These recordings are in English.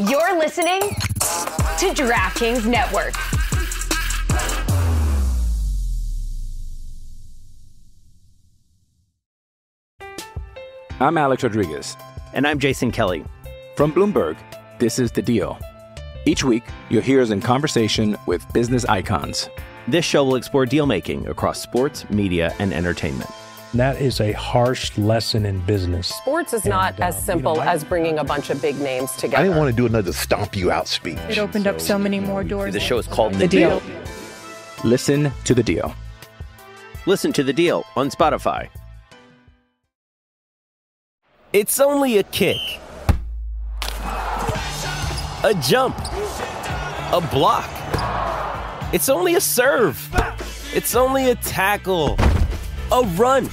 You're listening to DraftKings Network. I'm Alex Rodriguez. And I'm Jason Kelly. From Bloomberg, this is The Deal. Each week, you'll hear us in conversation with business icons. This show will explore deal-making across sports, media, and entertainment. That is a harsh lesson in business. Sports is not as simple as bringing a bunch of big names together. I didn't want to do another stomp you out speech. It opened up so many more doors. The show is called The Deal. Listen to The Deal. Listen to The Deal on Spotify. It's only a kick, a jump, a block. It's only a serve. It's only a tackle, a run.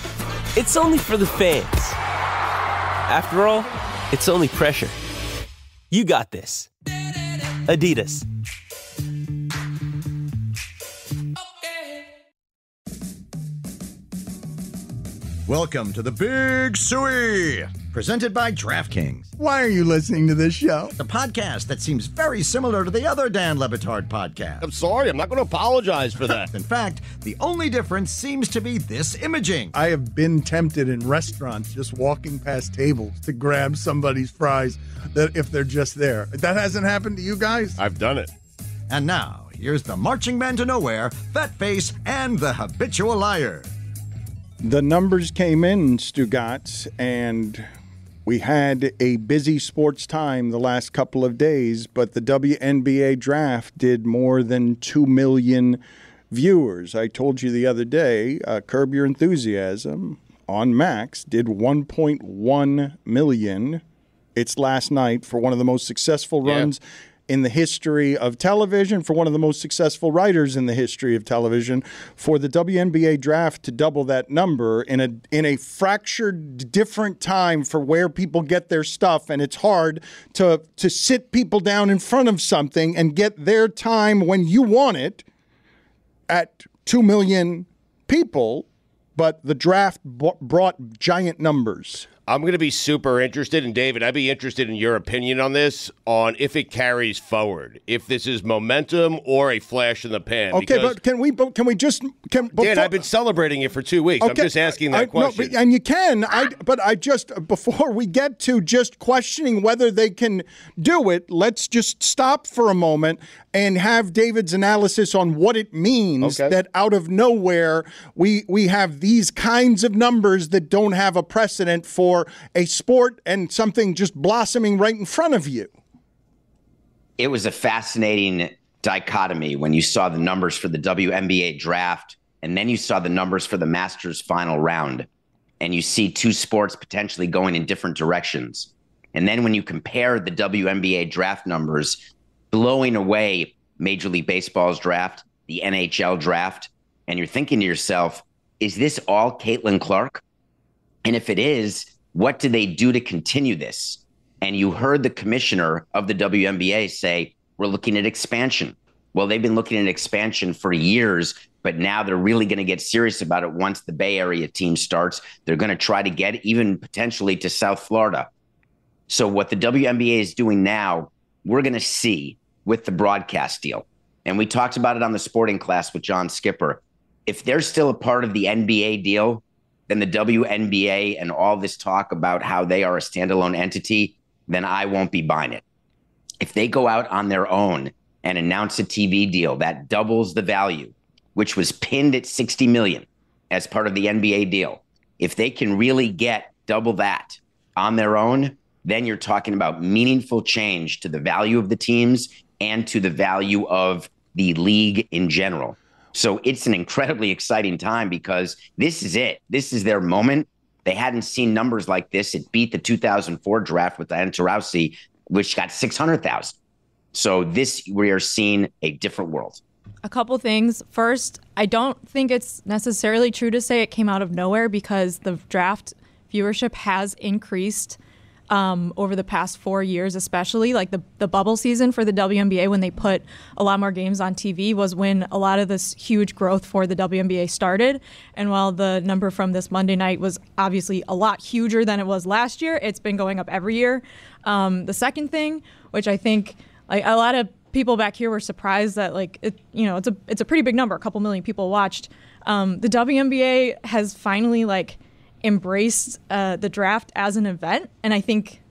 It's only for the fans. After all, it's only pressure. You got this. Adidas. Welcome to the Big Suey, presented by DraftKings. Why are you listening to this show? The podcast that seems very similar to the other Dan Le Batard podcast. I'm sorry, I'm not going to apologize for that. In fact, the only difference seems to be this imaging. I have been tempted in restaurants just walking past tables to grab somebody's fries that if they're just there. That hasn't happened to you guys? I've done it. And now, here's the marching man to nowhere, Fat Face, and the habitual liar. The numbers came in, Stugotz, and we had a busy sports time the last couple of days, but the WNBA draft did more than 2 million viewers. I told you the other day, Curb Your Enthusiasm on Max did 1.1 million. It's last night for one of the most successful runs in the history of television, for one of the most successful writers in the history of television, for the WNBA draft to double that number in a fractured, different time for where people get their stuff, and it's hard to sit people down in front of something and get their time when you want it at 2 million people, but the draft brought giant numbers. I'm going to be super interested, and David, I'd be interested in your opinion on this, on if it carries forward, if this is momentum or a flash in the pan. Okay, but can we just... Dan, I've been celebrating it for 2 weeks. Okay, I'm just asking that question. No, and you can, but I just, before we get to just questioning whether they can do it, let's just stop for a moment and have David's analysis on what it means that out of nowhere we have these kinds of numbers that don't have a precedent for a sport and something just blossoming right in front of you. It was a fascinating dichotomy when you saw the numbers for the WNBA draft and then you saw the numbers for the Masters final round, and you see two sports potentially going in different directions. And then when you compare the WNBA draft numbers blowing away Major League Baseball's draft, the NHL draft, and you're thinking to yourself, is this all Caitlin Clark? And if it is, what do they do to continue this? And you heard the commissioner of the WNBA say, we're looking at expansion. Well, they've been looking at expansion for years, but now they're really going to get serious about it once the Bay Area team starts. They're going to try to get even potentially to South Florida. So what the WNBA is doing now, we're going to see with the broadcast deal. And we talked about it on the sporting class with John Skipper. If they're still a part of the NBA deal, then the WNBA and all this talk about how they are a standalone entity, then I won't be buying it. If they go out on their own and announce a TV deal that doubles the value, which was pinned at $60 million as part of the NBA deal, if they can really get double that on their own, then you're talking about meaningful change to the value of the teams and to the value of the league in general. So it's an incredibly exciting time because this is it. This is their moment. They hadn't seen numbers like this. It beat the 2004 draft with Diana Taurasi, which got 600,000. So this, we are seeing a different world. A couple things. First, I don't think it's necessarily true to say it came out of nowhere because the draft viewership has increased over the past 4 years, especially like the bubble season for the WNBA, when they put a lot more games on TV, was when a lot of this huge growth for the WNBA started. And while the number from this Monday night was obviously a lot huger than it was last year, it's been going up every year. The second thing, which I think like a lot of people back here were surprised that like it's a pretty big number. A couple million people watched. The WNBA has finally like embraced the draft as an event, and I think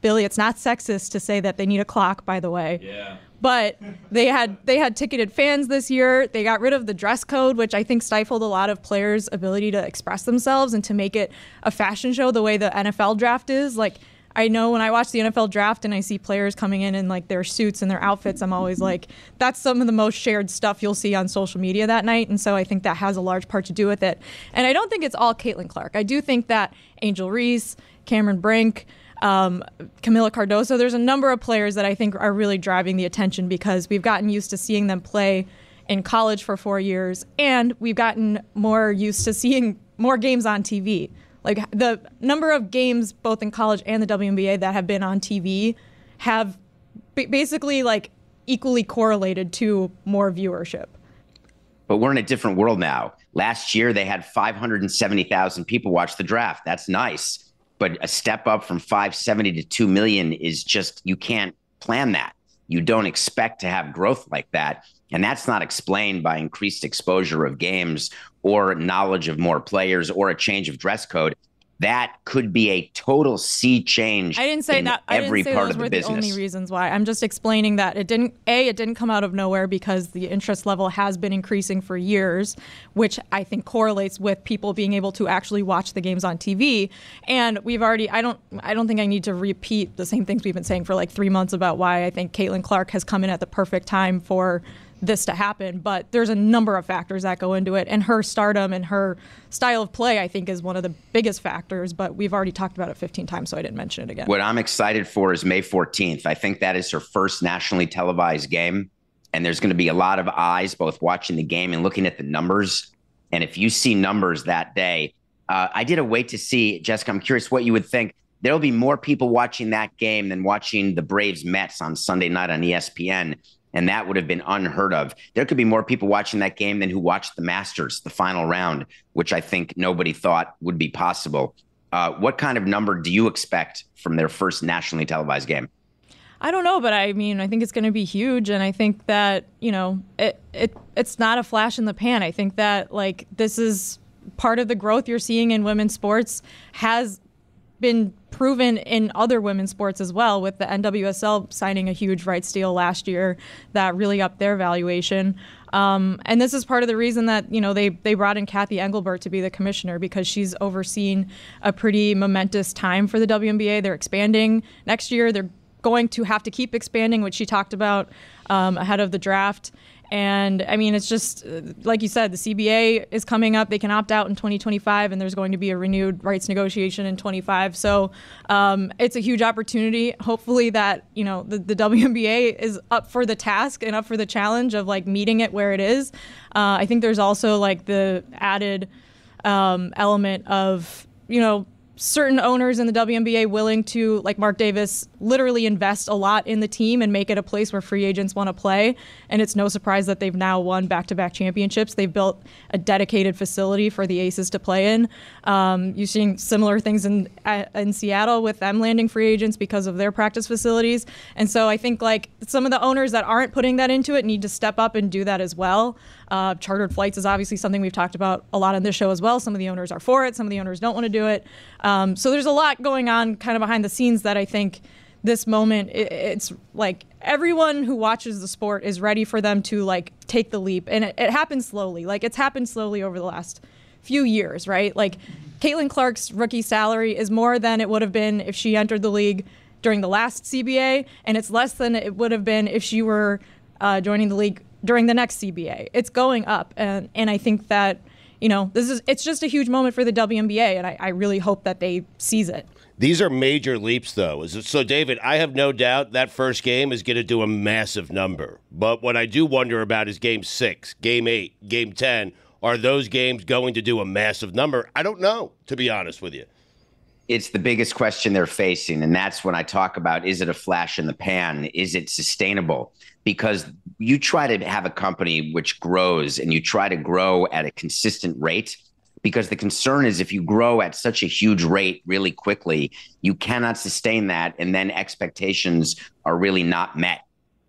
Billy, it's not sexist to say that they need a clock, by the way. Yeah. But they had ticketed fans this year. They got rid of the dress code, which I think stifled a lot of players' ability to express themselves and to make it a fashion show the way the NFL draft is. Like, I know when I watch the NFL draft and I see players coming in like their suits and their outfits, I'm always like, that's some of the most shared stuff you'll see on social media that night. And so I think that has a large part to do with it. And I don't think it's all Caitlin Clark. I do think that Angel Reese, Cameron Brink, Camila Cardoso, there's a number of players that I think are really driving the attention because we've gotten used to seeing them play in college for 4 years, and we've gotten more used to seeing more games on TV. Like the number of games both in college and the WNBA that have been on TV have basically like equally correlated to more viewership. But we're in a different world now. Last year, they had 570,000 people watch the draft. That's nice. But a step up from 570 to 2 million is just, you can't plan that. You don't expect to have growth like that. And that's not explained by increased exposure of games or knowledge of more players or a change of dress code. That could be a total sea change. I didn't say in that. Every part those of the were business. The only reasons why. I'm just explaining that it didn't come out of nowhere because the interest level has been increasing for years, which I think correlates with people being able to actually watch the games on TV. And we've already. I don't think I need to repeat the same things we've been saying for like 3 months about why I think Caitlin Clark has come in at the perfect time for this to happen, but there's a number of factors that go into it, and her stardom and her style of play I think is one of the biggest factors, but we've already talked about it 15 times, so I didn't mention it again. What I'm excited for is May 14th. I think that is her first nationally televised game, and there's going to be a lot of eyes both watching the game and looking at the numbers. And if you see numbers that day, I did a wait to see, Jessica, I'm curious what you would think. There'll be more people watching that game than watching the Braves Mets on Sunday night on ESPN. And that would have been unheard of. There could be more people watching that game than who watched the Masters, the final round, which I think nobody thought would be possible. What kind of number do you expect from their first nationally televised game? I don't know, but I mean, I think it's going to be huge. And I think that, it's not a flash in the pan. I think that like this is part of the growth you're seeing in women's sports has been proven in other women's sports as well, with the NWSL signing a huge rights deal last year that really upped their valuation. And this is part of the reason that, they brought in Kathy Engelbert to be the commissioner, because she's overseen a pretty momentous time for the WNBA. They're expanding next year. They're going to have to keep expanding, which she talked about ahead of the draft. And I mean, it's just like you said, the CBA is coming up. They can opt out in 2025, and there's going to be a renewed rights negotiation in 25. So it's a huge opportunity. Hopefully that, the WNBA is up for the task and up for the challenge of like meeting it where it is. I think there's also like the added element of, certain owners in the WNBA willing to, like Mark Davis, literally invest a lot in the team and make it a place where free agents want to play. And it's no surprise that they've now won back-to-back championships. They've built a dedicated facility for the Aces to play in. You're seeing similar things in Seattle with them landing free agents because of their practice facilities. And so I think like some of the owners that aren't putting that into it need to step up and do that as well. Chartered flights is obviously something we've talked about a lot on this show as well. Some of the owners are for it. Some of the owners don't want to do it. So there's a lot going on kind of behind the scenes that I think this moment, it's like everyone who watches the sport is ready for them to like take the leap. And it happens slowly. Like it's happened slowly over the last few years, right? Like Caitlin Clark's rookie salary is more than it would have been if she entered the league during the last CBA. And it's less than it would have been if she were joining the league during the next CBA. It's going up. And I think that, it's just a huge moment for the WNBA, and I really hope that they seize it. These are major leaps, though. So, David, I have no doubt that first game is going to do a massive number. But what I do wonder about is Game 6, Game 8, Game 10. Are those games going to do a massive number? I don't know, to be honest with you. It's the biggest question they're facing. And that's when I talk about, is it a flash in the pan? Is it sustainable? Because you try to have a company which grows and you try to grow at a consistent rate, because the concern is if you grow at such a huge rate really quickly, you cannot sustain that. And then expectations are really not met.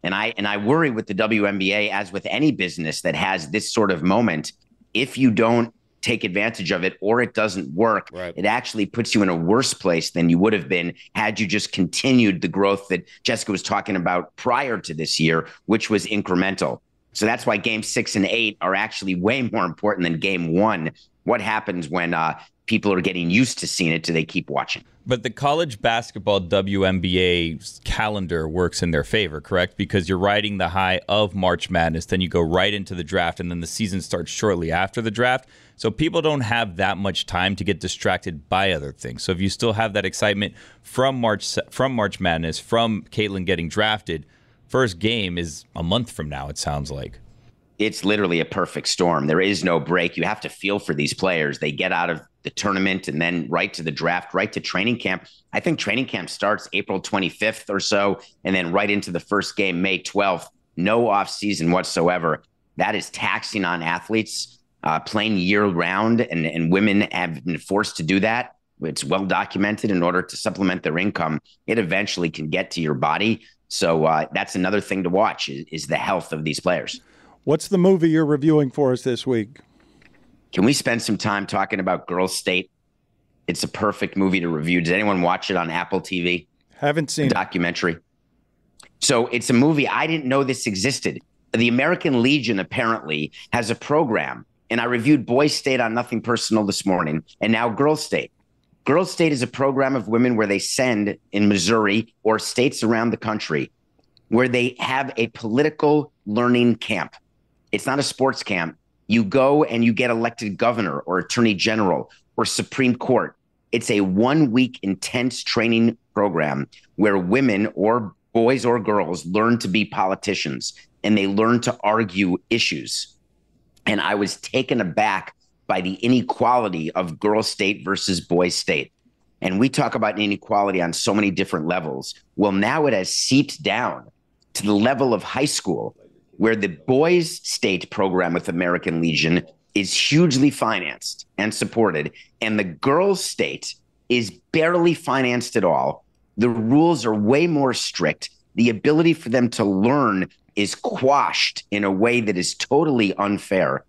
And I worry with the WNBA, as with any business that has this sort of moment, if you don't take advantage of it or it doesn't work, it actually puts you in a worse place than you would have been had you just continued the growth that Jessica was talking about prior to this year, which was incremental. So that's why game 6 and 8 are actually way more important than game 1. What happens when people are getting used to seeing it? Do they keep watching? But the college basketball WNBA calendar works in their favor, correct? Because you're riding the high of March Madness, then you go right into the draft, and then the season starts shortly after the draft. So people don't have that much time to get distracted by other things. So if you still have that excitement from March Madness, from Caitlin getting drafted, first game is a month from now, it sounds like. It's literally a perfect storm. There is no break. You have to feel for these players. They get out of the tournament and then right to the draft, right to training camp. I think training camp starts April 25th or so, and then right into the first game, May 12th. No off season whatsoever. That is taxing on athletes playing year round, and women have been forced to do that. It's well documented. In order to supplement their income, it eventually can get to your body. So that's another thing to watch is the health of these players. What's the movie you're reviewing for us this week? Can we spend some time talking about Girls State? It's a perfect movie to review. Did anyone watch it on Apple TV? Haven't seen it. Documentary. So it's a movie. I didn't know this existed. The American Legion apparently has a program, and I reviewed Boys State on Nothing Personal this morning, and now Girls State. Girls State is a program of women where they send in Missouri or states around the country where they have a political learning camp. It's not a sports camp. You go and you get elected governor or attorney general or Supreme Court. It's a 1-week intense training program where women or boys or girls learn to be politicians and they learn to argue issues. And I was taken aback by the inequality of Girls State versus Boys State. And we talk about inequality on so many different levels. Well, now it has seeped down to the level of high school, where the Boys State program with American Legion is hugely financed and supported, and the Girls State is barely financed at all. The rules are way more strict. The ability for them to learn is quashed in a way that is totally unfair.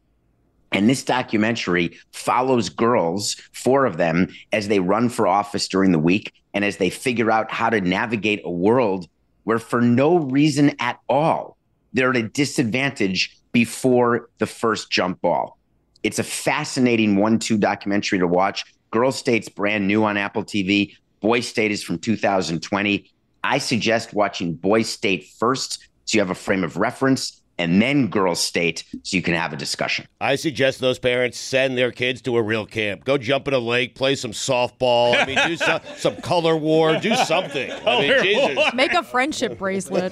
And this documentary follows girls, 4 of them, as they run for office during the week and as they figure out how to navigate a world where for no reason at all, they're at a disadvantage before the first jump ball. It's a fascinating 1-2 documentary to watch. Girls State's brand new on Apple TV. Boys State is from 2020. I suggest watching Boys State first so you have a frame of reference, and then Girls State so you can have a discussion. I suggest those parents send their kids to a real camp. Go jump in a lake, play some softball. I mean, do some color war, do something. I mean, Jesus. Make a friendship bracelet.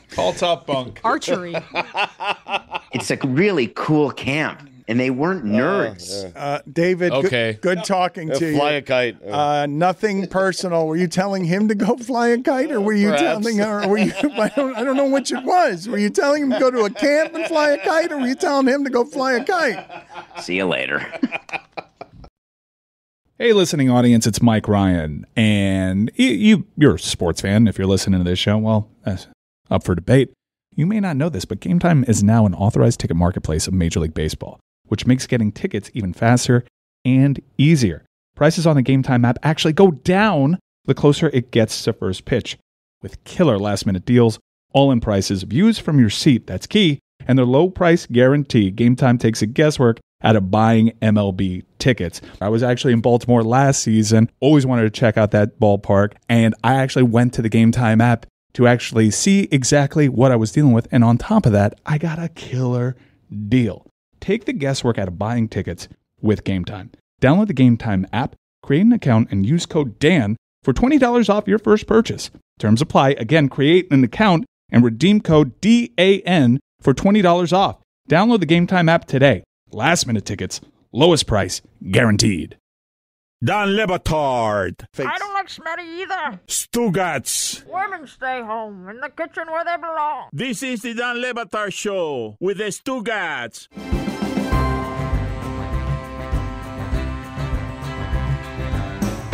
Call Top Bunk. Archery. It's a really cool camp, and they weren't nerds. David, okay. Good talking to you. Fly a kite. Nothing personal. Were you telling him to go fly a kite, or were you telling her? Or were you, I don't know which it was. Were you telling him to go to a camp and fly a kite, or were you telling him to go fly a kite? See you later. Hey, listening audience, it's Mike Ryan, and you're a sports fan if you're listening to this show. Well, that's up for debate. You may not know this, but Game Time is now an authorized ticket marketplace of Major League Baseball, which makes getting tickets even faster and easier. Prices on the Game Time app actually go down the closer it gets to first pitch. With killer last-minute deals, all-in prices, views from your seat, that's key, and their low price guarantee, Game Time takes the guesswork out of buying MLB tickets. I was actually in Baltimore last season, always wanted to check out that ballpark, and I actually went to the Game Time app to actually see exactly what I was dealing with, and on top of that, I got a killer deal. Take the guesswork out of buying tickets with Game Time. Download the Game Time app, create an account, and use code DAN for $20 off your first purchase. Terms apply. Again, create an account and redeem code DAN for $20 off. Download the Game Time app today. Last minute tickets, lowest price, guaranteed. Don Batard. I don't like Smetty either. Stugotz. Women stay home in the kitchen where they belong. This is the Don Batard Show with the Stugotz.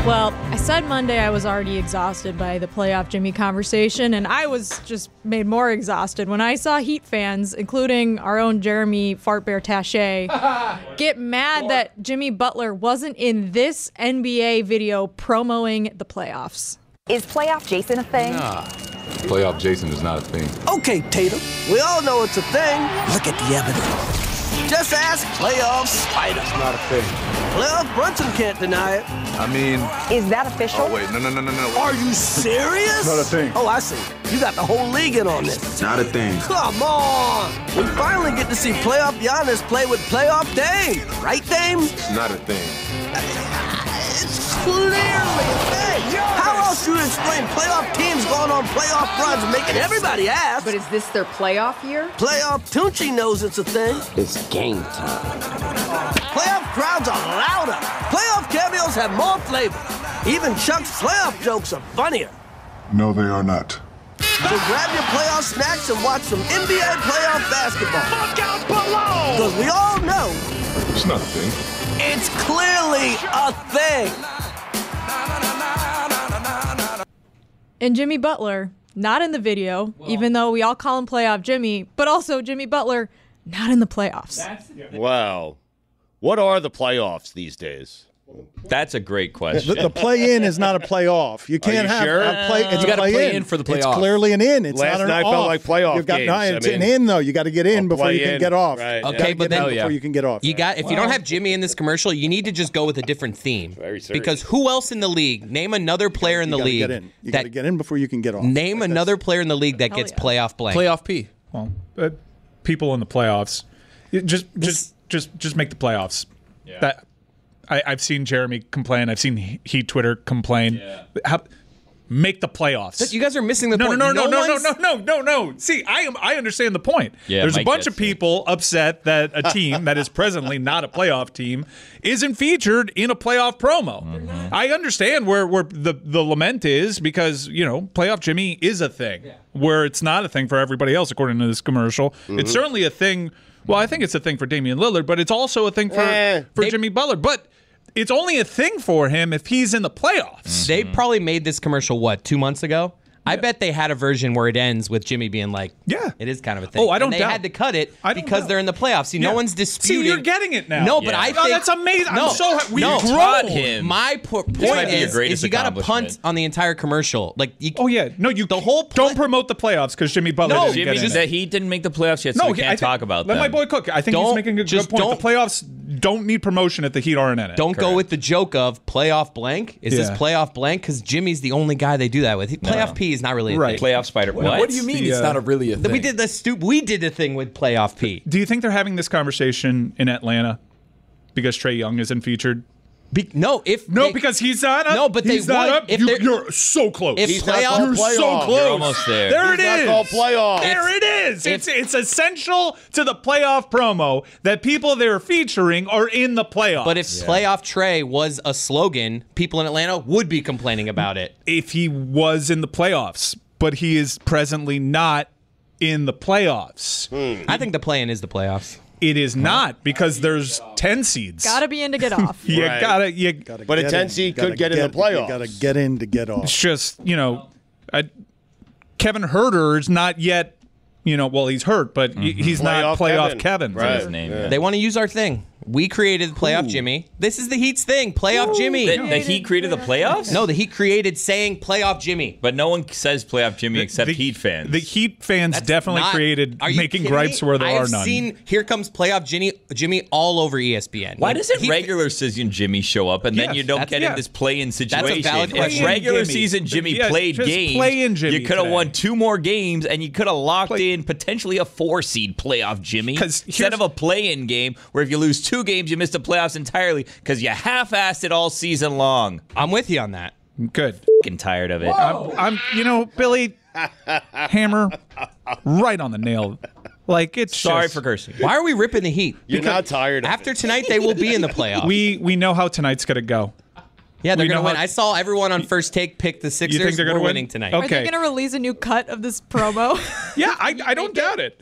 Well, I said Monday I was already exhausted by the playoff Jimmy conversation, and I was just made more exhausted when I saw Heat fans, including our own Jeremy Fartbear Taché, get mad that Jimmy Butler wasn't in this NBA video promoting the playoffs. Is playoff Jason a thing? Nah, playoff Jason is not a thing. Okay, Tatum, we all know it's a thing. Look at the evidence. Just ask playoff Spider. It's not a thing. Playoff Brunson can't deny it. I mean... Is that official? Oh, wait, no. Are you serious? It's not a thing. Oh, I see. You got the whole league in on this. It's not a thing. Come on. We finally get to see playoff Giannis play with playoff Dame. Right, Dame? It's not a thing. It's clearly a thing. How else do you explain playoff teams going on playoff runs and making everybody ask? But is this their playoff year? Playoff Tunchi knows it's a thing. It's game time. Playoff crowds are louder. Playoff cameos have more flavor. Even Chuck's playoff jokes are funnier. No, they are not. So grab your playoff snacks and watch some NBA playoff basketball. Fuck out below! Because we all know It's not a thing. it's clearly a thing. And Jimmy Butler, not in the video, even though we all call him playoff Jimmy, but also Jimmy Butler, not in the playoffs. Wow. What are the playoffs these days? That's a great question. The play-in is not a playoff. You can't have sure? a play. It's You got to a play in for the playoff. It's clearly an in. It's Last not an night off. felt like playoff You've got, games. No, I it's mean, an in though. You got to get in before you play-in, can get off. right, Okay, You but gotta then get in before you can get off. you got if you don't have Jimmy in this commercial, you need to just go with a different theme. Very serious. Because who else in the league? Name another player in the You gotta league. get in. You got to get in before you can get off. Name another player in the league that gets playoff blank. Playoff P. Well, people in the playoffs, just make the playoffs. Yeah. That I've seen Jeremy complain. I've seen Heat Twitter complain. Yeah. Make the playoffs. You guys are missing the point. No. See, I understand the point. Yeah, There's Mike a bunch of gets it. people upset that a team that is presently not a playoff team isn't featured in a playoff promo. Mm-hmm. I understand where the lament is because, playoff Jimmy is a thing where it's not a thing for everybody else, according to this commercial. Mm-hmm. It's certainly a thing. Well, I think it's a thing for Damian Lillard, but it's also a thing for Jimmy Butler. But it's only a thing for him if he's in the playoffs. They probably made this commercial, 2 months ago? I bet they had a version where it ends with Jimmy being like, yeah, it is kind of a thing. Oh, I don't doubt. They had to cut it because they're in the playoffs. See, no one's disputing. See, you're getting it now. No, but I think... that's amazing. No, I'm so happy. No, grown him. My point is you got to punt on the entire commercial. The whole don't promote the playoffs because Jimmy Butler didn't get in. That he didn't make the playoffs yet, so we can't talk about that. Let my boy cook. I think he's making a good point. The playoffs don't need promotion if the Heat aren't in it. Don't go with the joke of playoff blank. Is this playoff blank? Because Jimmy's the only guy they do that with. Playoff P is not really a thing. Playoff Spider. What do you mean it's not really a thing? We did the thing with playoff P. Do you think they're having this conversation in Atlanta because Trae Young isn't featured? Because he's not up. No, but he's they not would. up. You're so close. If He's playoff, you're so close. You're almost there. There it He's is. not called playoff. There it is. It's essential to the playoff promo that people they're featuring are in the playoffs. But if playoff Trae was a slogan, people in Atlanta would be complaining about it. If he was in the playoffs, but he is presently not in the playoffs. I think the play-in is the playoffs. It is not because there's 10 seeds. Gotta be in to get off. You Right. gotta. But a 10 seed could get in the playoffs. You got to get in to get off. It's just Kevin Huerter is not yet. He's hurt, but he's not playoff Kevin. Right. His name. They want to use our thing. We created playoff Jimmy. This is the Heat's thing. Playoff Jimmy. The Heat created the playoffs? No, the Heat created saying playoff Jimmy. But no one says playoff Jimmy except Heat fans. The Heat fans definitely created Are you making kidding gripes me? where there I are have none. seen Here Comes Playoff Jimmy all over ESPN. Why doesn't regular season Jimmy show up and then you don't get in this play-in situation? valid question. If regular Jimmy. season Jimmy Yes, played just games, play-in Jimmy you could have today. won 2 more games and you could have locked in potentially a 4-seed playoff Jimmy 'Cause instead of a play-in game where if you lose 2 games you miss the playoffs entirely because you half-assed it all season long. I'm with you on that. Good. Fucking tired of it. I'm Billy, hammer right on the nail. Like it's Sorry just, for cursing. Why are we ripping the Heat? You're not tired of After tonight, they will be in the playoffs. We know how tonight's gonna go. Yeah, they're We going to know win. how- I saw everyone on First Take pick the Sixers. think they're gonna We're win? winning tonight. Are they going to release a new cut of this promo? Yeah, I don't doubt it.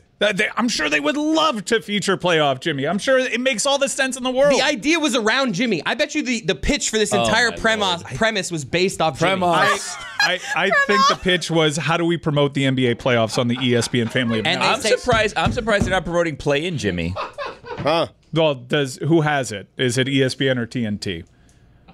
I'm sure they would love to feature playoff Jimmy. I'm sure it makes all the sense in the world. The idea was around Jimmy. I bet you the pitch for this entire premise was based off Jimmy. I think the pitch was, how do we promote the NBA playoffs on the ESPN family of networks? I'm surprised they're not promoting play-in Jimmy. Huh? Well, who has it? Is it ESPN or TNT?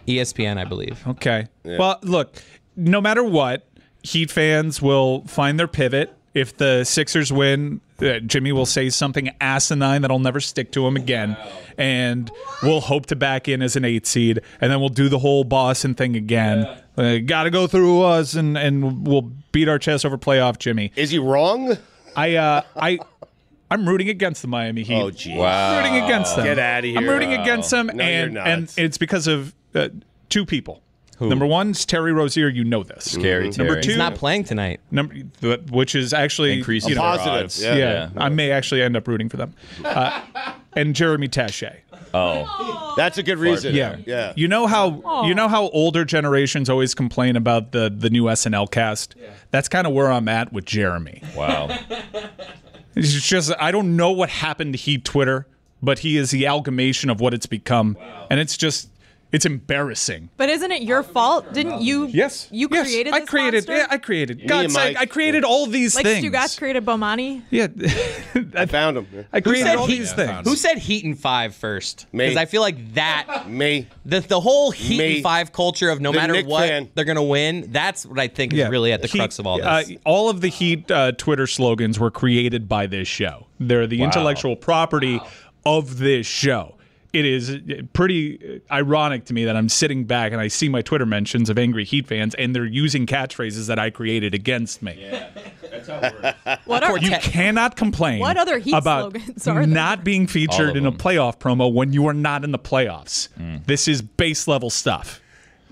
ESPN, I believe. Okay. Yeah. Well, look, no matter what, Heat fans will find their pivot. If the Sixers win, Jimmy will say something asinine that'll never stick to him again. And we'll hope to back in as an 8 seed. And then we'll do the whole Boston thing again. Got to go through us, and we'll beat our chest over playoff Jimmy. Is he wrong? I'm rooting against the Miami Heat. Oh, geez. Wow. I'm rooting against them. Get out of here. I'm rooting against them, No, you're not. and it's because of two people. Who? Number one is Terry Rozier. You know this. Scary Terry. Number two, He's not playing tonight. Which is actually Increasing their positive. odds. Yeah, I may actually end up rooting for them. And Jeremy Taché. Oh, that's a good reason. Yeah. You know how older generations always complain about the new SNL cast? Yeah. That's kind of where I'm at with Jeremy. Wow. It's just, I don't know what happened to Heat Twitter, but he is the amalgamation of what it's become. Wow. And it's embarrassing. But isn't it your fault? Didn't you? Yes. You created this monster? Yeah, I created. God's sake, I created all these things. Like Stugotz created Bomani? Yeah. I found him. I created all these things. Who said Heat in 5 first? Me. Because I feel like that... Me. The whole Heat in 5 culture of no matter Nick what, fan. they're going to win, that's what I think is really at the crux of all this. All of the Heat Twitter slogans were created by this show. They're the intellectual property of this show. It is pretty ironic to me that I'm sitting back and I see my Twitter mentions of angry Heat fans, and they're using catchphrases that I created against me. Yeah, that's how it works. You cannot complain What other Heat about slogans are there? not being featured in a playoff promo when you are not in the playoffs. This is base level stuff.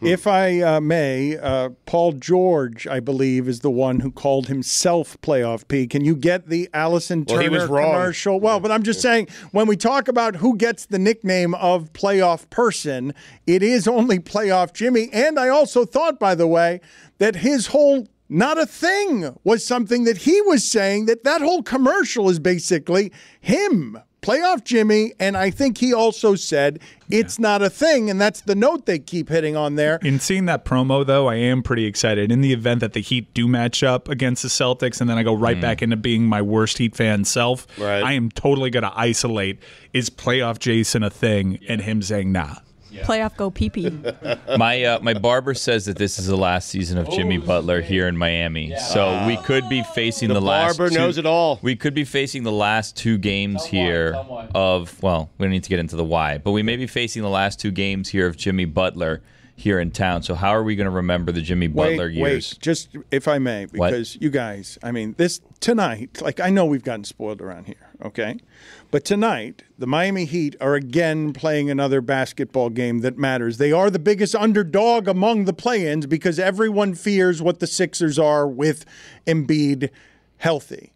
If I may, Paul George, I believe, is the one who called himself Playoff P. Can you get the Allison Turner he was wrong. commercial? Well, but I'm just saying, when we talk about who gets the nickname of Playoff Person, it is only Playoff Jimmy. And I also thought, by the way, that his whole not a thing was something that he was saying, that whole commercial is basically him. Playoff Jimmy, and I think he also said it's not a thing, and that's the note they keep hitting on there. In seeing that promo, though, I am pretty excited. In the event that the Heat do match up against the Celtics, and then I go right back into being my worst Heat fan self, I am totally going to isolate, is Playoff Jason a thing, and him saying nah. Playoff go pee-pee. My barber says that this is the last season of Jimmy Butler here in Miami. So we could be facing the last barber knows it all. We could be facing the last 2 games here of, well, we don't need to get into the why, but we may be facing the last 2 games here of Jimmy Butler here in town. So how are we going to remember the Jimmy Butler years? Wait, just if I may, because you guys, I mean, this tonight, like I know we've gotten spoiled around here, okay? But tonight, the Miami Heat are again playing another basketball game that matters. They are the biggest underdog among the play-ins because everyone fears what the Sixers are with Embiid healthy.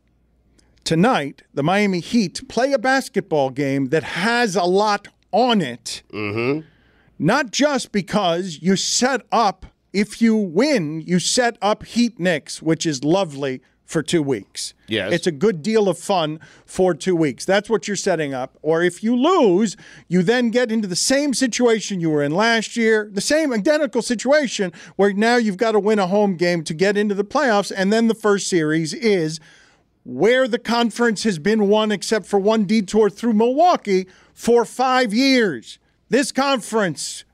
Tonight, the Miami Heat play a basketball game that has a lot on it. Mm-hmm. Not just because you set up, if you win, you set up Heat Knicks, which is lovely for 2 weeks. Yes. It's a good deal of fun for 2 weeks. That's what you're setting up. Or if you lose, you then get into the same situation you were in last year, the same identical situation where now you've got to win a home game to get into the playoffs. And then the first series is where the conference has been won except for one detour through Milwaukee for 5 years. This conference,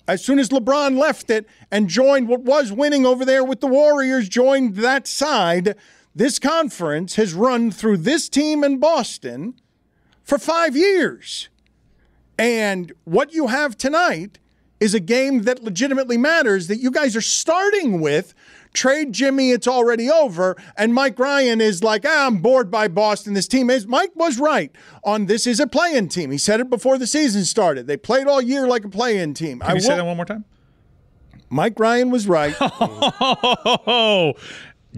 as soon as LeBron left it and joined what was winning over there with the Warriors, joined that side, this conference has run through this team in Boston for 5 years. And what you have tonight is a game that legitimately matters that you guys are starting with. Trade Jimmy, it's already over. And Mike Ryan is like, I'm bored by Boston. This team is. Mike was right on this is a play-in team. He said it before the season started. They played all year like a play-in team. Can you say that one more time? Mike Ryan was right.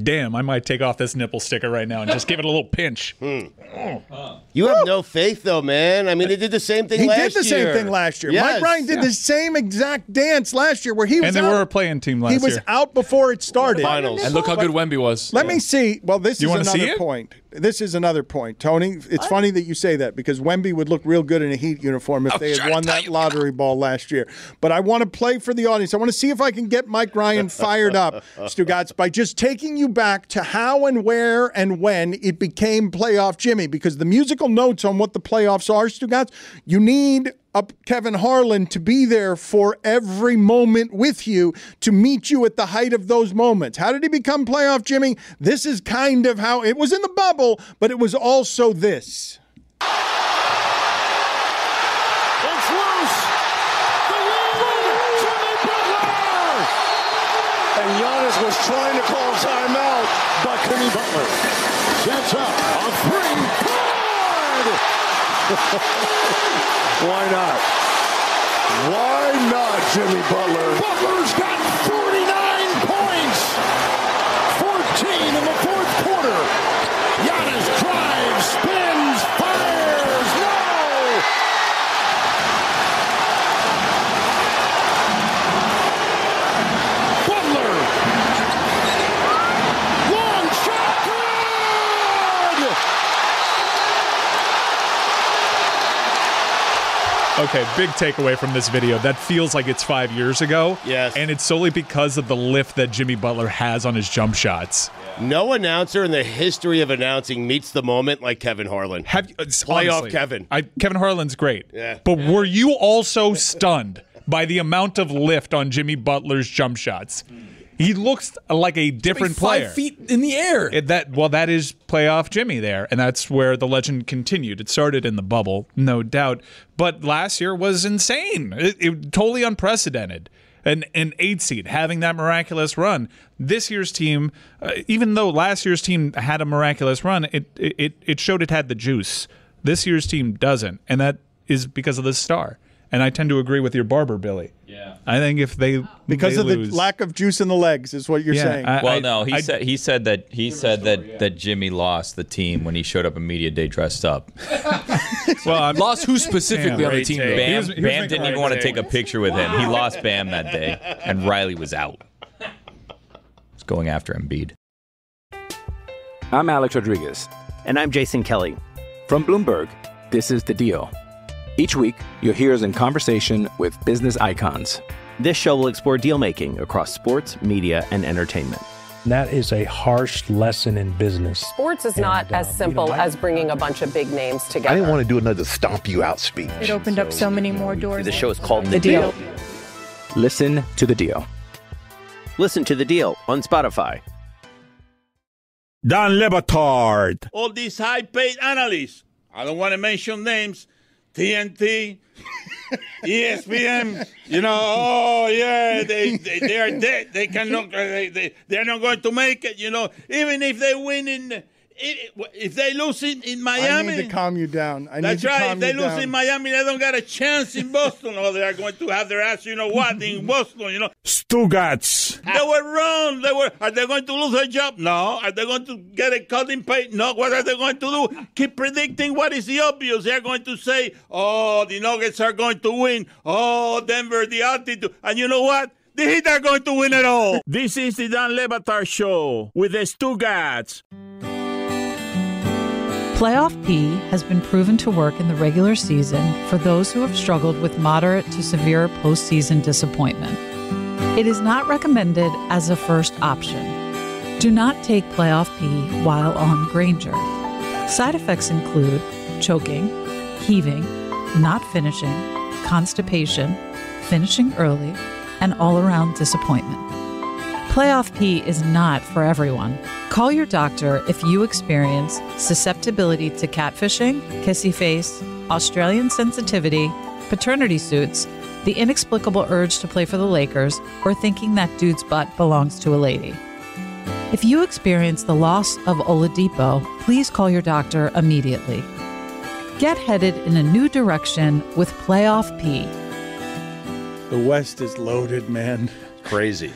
damn, I might take off this nipple sticker right now and just give it a little pinch. You have no faith, though, man. I mean, they did the same thing last year. He did the same thing last year. Yes. Mike Ryan did the same exact dance last year where he was And they were a playing team last year. He was out before it started. Finals. And look how good Wemby was. Let me see. Well, this is another point. This is another point, Tony. It's funny that you say that because Wemby would look real good in a Heat uniform if they had won that lottery ball last year. But I want to play for the audience. I want to see if I can get Mike Ryan fired up, Stugotz, by just taking you back to how and where and when it became Playoff Jimmy. Because the musical notes on what the playoffs are, Stugotz, you need Kevin Harlan to be there for every moment with you to meet you at the height of those moments. How did he become Playoff Jimmy? This is kind of how it was in the bubble, but it was also this. It's loose. The lead, Jimmy Butler. And Giannis was trying to call timeout, but Jimmy Butler sets up a three. Why not? Why not, Jimmy Butler? Butler's got 49 points. 14 in the fourth quarter. Giannis drives, spins, fires. No! Butler. Long shot. Good! Okay, big takeaway from this video. That feels like it's 5 years ago. Yes. And it's solely because of the lift that Jimmy Butler has on his jump shots. No announcer in the history of announcing meets the moment like Kevin Harlan. Playoff Honestly, Kevin. Kevin Harlan's great. Yeah. But were you also stunned by the amount of lift on Jimmy Butler's jump shots? He looks like a different player. 5 feet in the air. That is playoff Jimmy there, and that's where the legend continued. It started in the bubble, no doubt, but last year was insane. It totally unprecedented. An 8 seed having that miraculous run. This year's team, even though last year's team had a miraculous run, it showed it had the juice. This year's team doesn't, and that is because of this star. And I tend to agree with your barber, Billy. Yeah, I think if they because they of lose, the lack of juice in the legs is what you're saying. He said that Jimmy lost the team when he showed up on media day dressed up. Well, lost who specifically on the team? Bam didn't even want to take a picture with him. He lost Bam that day, and Riley was out. He's going after Embiid. I'm Alex Rodriguez. And I'm Jason Kelly. From Bloomberg, this is The Deal. Each week, you'll hear us in conversation with business icons. This show will explore deal-making across sports, media, and entertainment. That is a harsh lesson in business. Sports is not as simple as bringing a bunch of big names together. I didn't want to do another stomp you out speech. It opened up so many more doors. The show is called The Deal. Listen to The Deal. Listen to The Deal on Spotify. Dan Le Batard. All these high-paid analysts, I don't want to mention names, TNT, ESPN, they are dead. They cannot. They're not going to make it. Even if they win if they lose in Miami. I need to calm you down. That's right. If they lose in Miami, they don't got a chance in Boston. Or they are going to have their ass, in Boston. Stugotz. They were wrong. Are they going to lose their job? No. Are they going to get a cut in pay? No. What are they going to do? Keep predicting what is the obvious. They are going to say, the Nuggets are going to win. Denver, the altitude. And you know what? The Heat are going to win it all. This is the Dan Le Batard Show with the Stugotz. Playoff P has been proven to work in the regular season for those who have struggled with moderate to severe postseason disappointment. It is not recommended as a first option. Do not take Playoff P while on Granger. Side effects include choking, heaving, not finishing, constipation, finishing early, and all-around disappointment. Playoff P is not for everyone. Call your doctor if you experience susceptibility to catfishing, kissy face, Australian sensitivity, paternity suits, the inexplicable urge to play for the Lakers, or thinking that dude's butt belongs to a lady. If you experience the loss of Oladipo, please call your doctor immediately. Get headed in a new direction with Playoff P. The West is loaded, man. Crazy.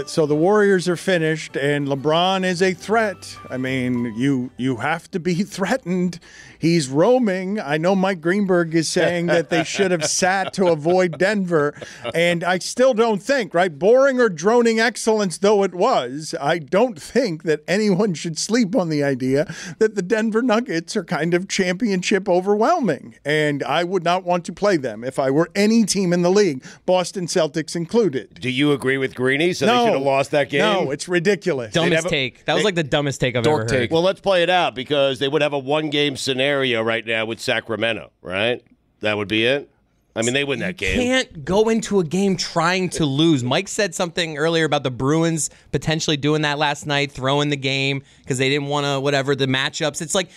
So the Warriors are finished, and LeBron is a threat. I mean, you have to be threatened. He's roaming. I know Mike Greenberg is saying that they should have sat to avoid Denver, and I still don't think, right? Boring or droning excellence though it was, I don't think that anyone should sleep on the idea that the Denver Nuggets are kind of championship overwhelming, and I would not want to play them if I were any team in the league, Boston Celtics included. Do you agree with Greeny? So they should have lost that game? No, it's ridiculous. Dumbest take. That was like the dumbest take I've ever heard. Well, let's play it out because they would have a one-game scenario right now with Sacramento, right? That would be it? I mean, they win that game. You can't go into a game trying to lose. Mike said something earlier about the Bruins potentially doing that last night, throwing the game because they didn't want to, whatever, the matchups. It's like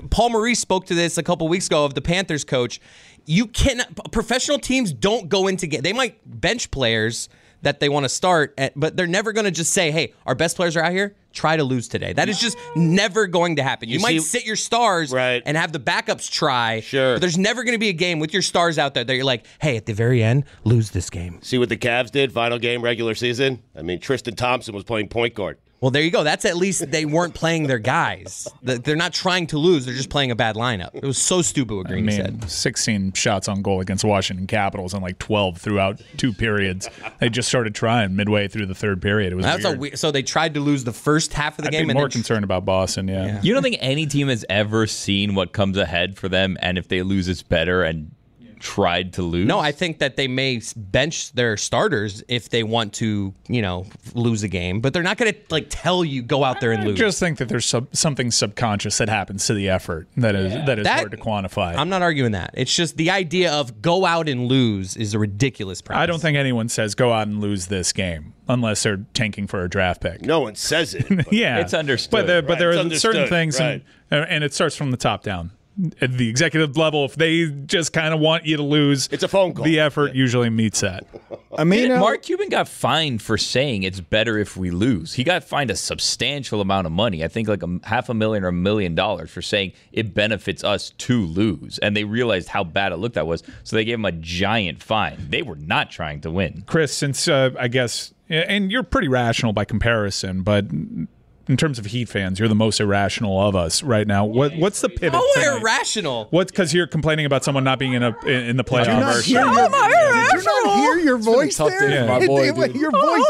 Paul Maurice spoke to this a couple weeks ago of the Panthers coach. You cannot, professional teams don't go into game. They might bench players that they want to start, but they're never going to just say, hey, our best players are out here, try to lose today. That is just never going to happen. You might sit your stars and have the backups try, but there's never going to be a game with your stars out there that you're like, hey, at the very end, lose this game. See what the Cavs did, final game, regular season? I mean, Tristan Thompson was playing point guard. Well, there you go. That's at least they weren't playing their guys. They're not trying to lose. They're just playing a bad lineup. It was so stupid what Green said. 16 shots on goal against Washington Capitals and like 12 throughout 2 periods. They just started trying midway through the 3rd period. It was weird. So they tried to lose the first half of the game. I'd be more concerned about Boston, yeah. You don't think any team has ever seen what comes ahead for them, and if they lose, it's better, and tried to lose? No, I think that they may bench their starters if they want to, lose a game, but they're not going to tell you go out there and lose. I just think that there's something subconscious that happens to the effort that is hard to quantify. I'm not arguing that. It's just the idea of go out and lose is a ridiculous premise. I don't think anyone says go out and lose this game unless they're tanking for a draft pick. No one says it. Yeah, it's understood. But there are certain things, and it starts from the top down. At the executive level, if they just kind of want you to lose, it's a phone call. The effort usually meets that. I mean, Mark Cuban got fined for saying it's better if we lose. He got fined a substantial amount of money. I think like $500,000 or $1 million for saying it benefits us to lose. And they realized how bad it looked that was, so they gave him a giant fine. They were not trying to win. Chris, since I guess, and you're pretty rational by comparison, but in terms of Heat fans, you're the most irrational of us right now. What's the pivot? Oh, irrational! Because you're complaining about someone not being in the playoffs? Did you not hear your voice there? My boy, your voice.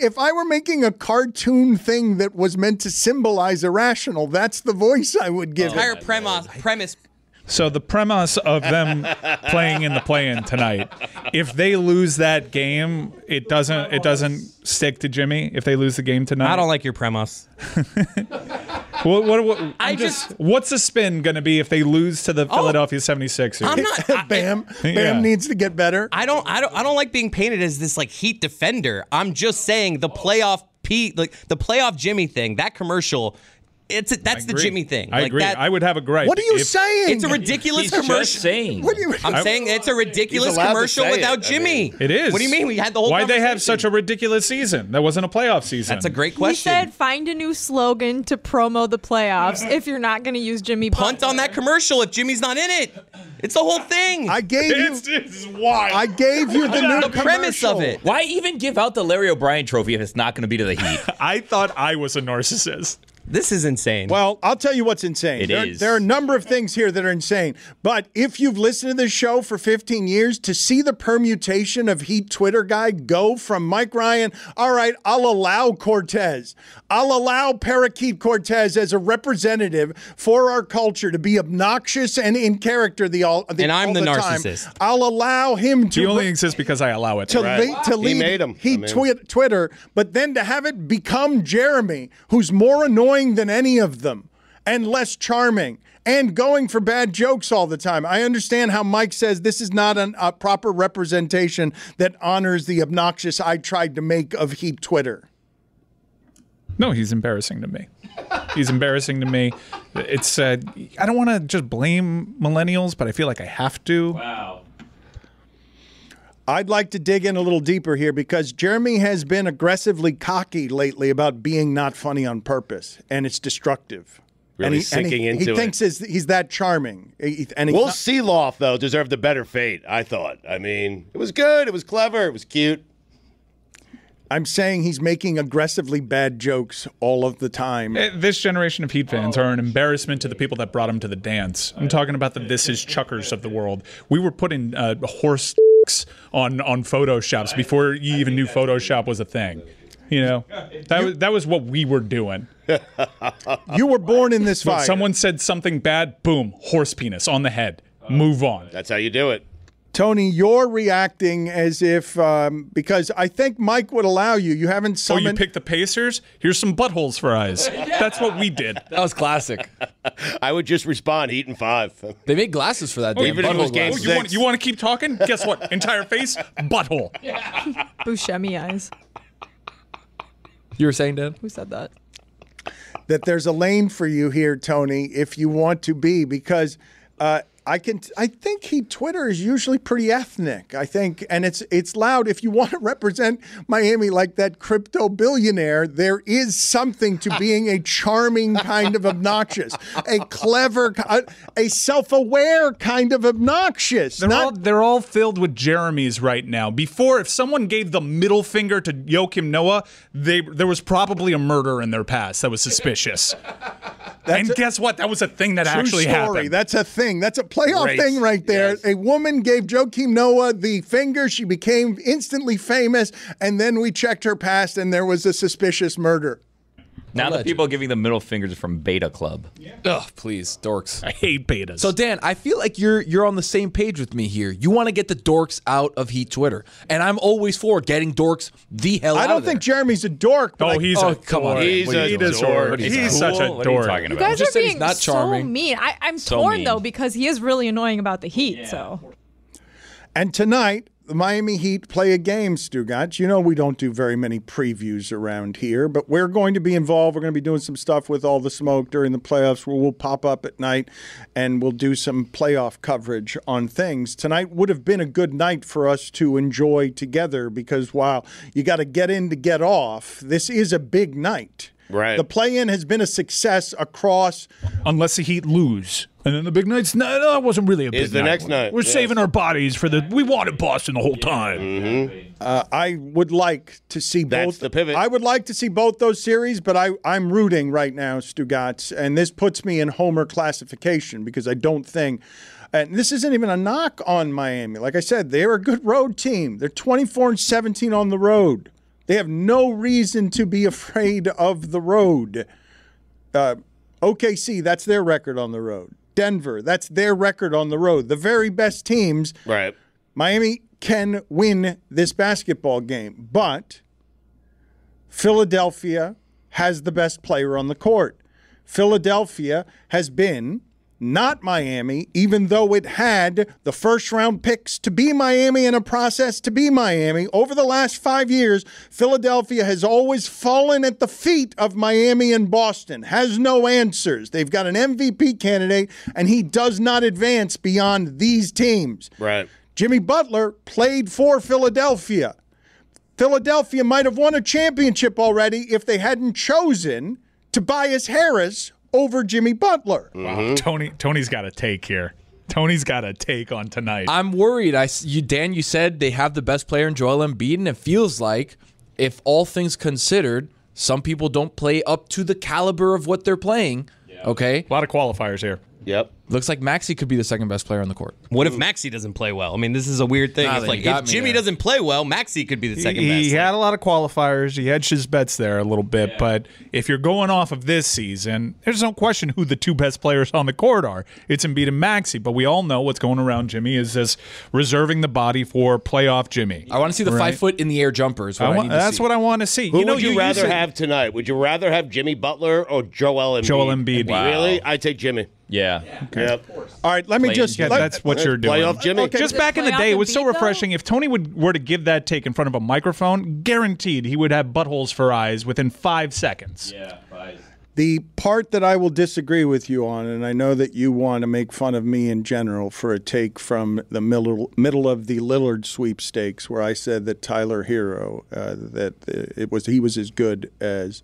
If I were making a cartoon thing that was meant to symbolize irrational, that's the voice I would give. Entire premise. So the premise of them playing in the play-in tonight, if they lose that game, it doesn't stick to Jimmy. If they lose the game tonight, I don't like your premise. What's the spin going to be if they lose to the Philadelphia 76ers? Bam needs to get better. I don't like being painted as this Heat defender. I'm just saying the playoff the playoff Jimmy thing. That commercial. That's the Jimmy thing. I agree. I would have a gripe. What are you saying? It's a ridiculous commercial. Just saying. I'm saying it's a ridiculous commercial without Jimmy. It is. What do you mean? We had the whole Why'd they have such a ridiculous season? That wasn't a playoff season. That's a great question. He said find a new slogan to promo the playoffs if you're not going to use Jimmy Punt on that commercial if Jimmy's not in it. It's the whole thing. I gave you. It's why. I gave you the new premise of it. Why even give out the Larry O'Brien trophy if it's not going to be to the Heat? I thought I was a narcissist. This is insane. Well, I'll tell you what's insane. There are a number of things here that are insane. But if you've listened to this show for 15 years, to see the permutation of Heat Twitter guy go from Mike Ryan, all right, I'll allow Cortez. I'll allow Parakeet Cortez as a representative for our culture to be obnoxious and in character and I'm the narcissist. I'll allow him to. He only exists because I allow it. To lead he made him. Twitter, but then to have it become Jeremy, who's more annoying than any of them and less charming and going for bad jokes all the time. I understand how Mike says this is not a proper representation that honors the obnoxious I tried to make of Heat Twitter. No, he's embarrassing to me. He's embarrassing to me. It's I don't want to just blame millennials, but I feel like I have to. Wow. I'd like to dig in a little deeper here because Jeremy has been aggressively cocky lately about being not funny on purpose, and it's destructive. Really sinking into it. He thinks he's that charming. Will Seeloff, though, deserved the better fate, I thought. I mean, it was good. It was clever. It was cute. I'm saying he's making aggressively bad jokes all of the time. This generation of Heat fans are an embarrassment to the people that brought him to the dance. I'm talking about the This Is Chuckers of the world. We were putting horse on Photoshops before you even knew Photoshop was a thing. You know, that was what we were doing. You were born in this fire. When someone said something bad, boom, horse penis on the head. Move on. That's how you do it. Tony, you're reacting as if, because I think Mike would allow you. You haven't summoned... Oh, you picked the Pacers? Here's some buttholes for eyes. That's what we did. That was classic. I would just respond, Heat in 5. They made glasses for that. Even if it was game 6. You want to keep talking? Guess what? Entire face, butthole. Buscemi eyes. You were saying, Dan? Who said that? That there's a lane for you here, Tony, if you want to be, because... I think Twitter is usually pretty ethnic. I think, and it's loud. If you want to represent Miami like that crypto billionaire, there is something to being a charming kind of obnoxious, a clever, a self-aware kind of obnoxious. They're all filled with Jeremys right now. Before, if someone gave the middle finger to Joakim Noah, there was probably a murder in their past that was suspicious. Guess what? That was a thing that actually happened. That's a thing. That's a playoff thing right there. Yes. A woman gave Joakim Noah the finger. She became instantly famous, and then we checked her past, and there was a suspicious murder. Now the people giving the middle fingers are from Beta Club. Yeah. Ugh, please, dorks. I hate betas. So, Dan, I feel like you're on the same page with me here. You want to get the dorks out of Heat Twitter, and I'm always for getting dorks the hell out of there. I don't think Jeremy's a dork. But he's a dork. He's a dork. He's such a dork. What are you talking about? You guys are being not charming. so mean. I'm torn, though, because he is really annoying about the Heat. Yeah. So. And tonight, the Miami Heat play a game, Stugotz. You know we don't do very many previews around here, but we're going to be involved. We're going to be doing some stuff with All the Smoke during the playoffs where we'll pop up at night and we'll do some playoff coverage on things. Tonight would have been a good night for us to enjoy together because while you got to get in to get off, this is a big night. Right. The play-in has been a success across... Unless the Heat lose. And then the big night's... No, that wasn't really a big night. Is the next night. We're saving our bodies for the... We wanted Boston the whole time. Mm-hmm. I would like to see both... That's the pivot. I would like to see both those series, but I'm rooting right now, Stugotz, and this puts me in Homer classification because I don't think... And this isn't even a knock on Miami. Like I said, they're a good road team. They're 24-17 on the road. They have no reason to be afraid of the road. OKC, that's their record on the road. Denver, that's their record on the road. The very best teams. Right. Miami can win this basketball game, but Philadelphia has the best player on the court. Philadelphia has been not Miami, even though it had the first-round picks to be Miami and a process to be Miami. Over the last 5 years, Philadelphia has always fallen at the feet of Miami and Boston, has no answers. They've got an MVP candidate, and he does not advance beyond these teams. Right. Jimmy Butler played for Philadelphia. Philadelphia might have won a championship already if they hadn't chosen Tobias Harris over Jimmy Butler. Wow. Tony's got a take here. Tony's got a take on tonight. I'm worried. Dan, you said they have the best player in Joel Embiid, and it feels like, if all things considered, some people don't play up to the caliber of what they're playing. Yeah. Okay? A lot of qualifiers here. Yep. Looks like Maxey could be the second best player on the court. What if Maxey doesn't play well? I mean, this is a weird thing. It's like if Jimmy doesn't play well, Maxey could be the second best. He had a lot of qualifiers. He hedged his bets there a little bit. Yeah. But if you're going off of this season, there's no question who the two best players on the court are. It's Embiid and Maxey. But we all know what's going around Jimmy is this reserving the body for playoff Jimmy. I want to see the 5-foot-in-the-air jumpers. That's what I want to see. Who would you rather have tonight? Would you rather have Jimmy Butler or Joel Embiid? Joel Embiid. Wow. Really? I take Jimmy. Yeah. Okay. Yep. All right, let me just... that's what you're doing. Playoff Jimmy. Okay. Just back in the day, it was so refreshing. If Tony were to give that take in front of a microphone, guaranteed he would have buttholes for eyes within 5 seconds. Yeah, The part that I will disagree with you on, and I know that you want to make fun of me in general for a take from the middle of the Lillard sweepstakes, where I said that Tyler Hero, he was as good as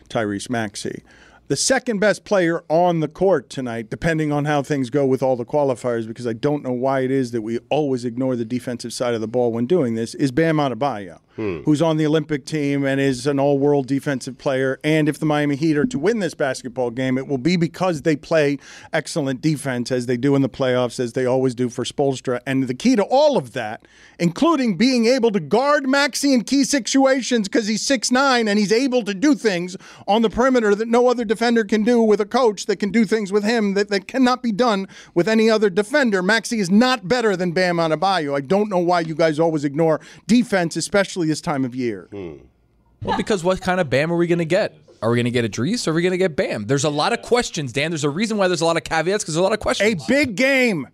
Tyrese Maxey. The second best player on the court tonight, depending on how things go with all the qualifiers, because I don't know why it is that we always ignore the defensive side of the ball when doing this, is Bam Adebayo, who's on the Olympic team and is an all-world defensive player. And if the Miami Heat are to win this basketball game, it will be because they play excellent defense, as they do in the playoffs, as they always do for Spoelstra. And the key to all of that, including being able to guard Maxey in key situations because he's 6'9", and he's able to do things on the perimeter that no other defender can do with a coach that can do things with him that cannot be done with any other defender. Maxey is not better than Bam Adebayo. I don't know why you guys always ignore defense, especially this time of year. Well, because what kind of Bam are we going to get? Are we going to get Idris or are we going to get Bam? There's a lot of questions, Dan. There's a reason why there's a lot of caveats, because there's a lot of questions. A big game.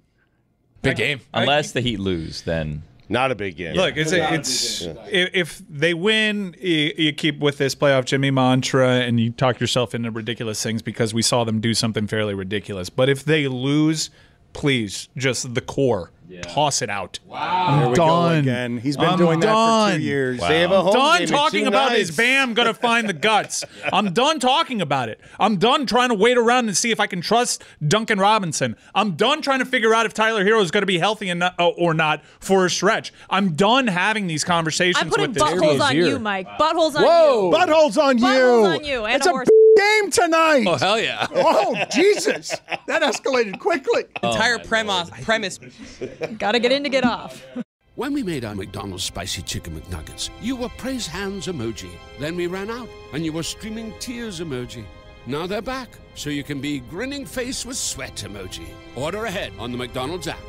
Big game. Unless the Heat lose, then... Not a big game. Look, if they win, you keep with this playoff Jimmy mantra and you talk yourself into ridiculous things because we saw them do something fairly ridiculous. But if they lose, please, just the core. Toss it out. Wow. I'm done. Again. He's been doing that for 2 years. Wow. They have a home done game talking about is Bam going to find the guts. I'm done talking about it. I'm done trying to wait around and see if I can trust Duncan Robinson. I'm done trying to figure out if Tyler Hero is going to be healthy or not for a stretch. I'm done having these conversations I'm putting with this buttholes on year. you, Mike. Buttholes on Whoa. you. Buttholes on you. Buttholes on you. And it's a a horse. game tonight. Oh, hell yeah. Oh, Jesus. That escalated quickly. Entire premise. Gotta get in to get off. When we made our McDonald's Spicy Chicken McNuggets, you were praise hands emoji. Then we ran out, and you were streaming tears emoji. Now they're back, so you can be grinning face with sweat emoji. Order ahead on the McDonald's app.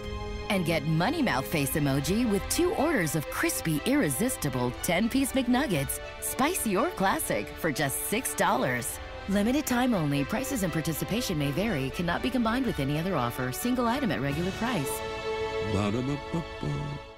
And get Money Mouth Face emoji with 2 orders of crispy, irresistible 10-piece McNuggets, spicy or classic, for just $6. Limited time only. Prices and participation may vary. Cannot be combined with any other offer. Single item at regular price. Ba-da-ba-ba-ba.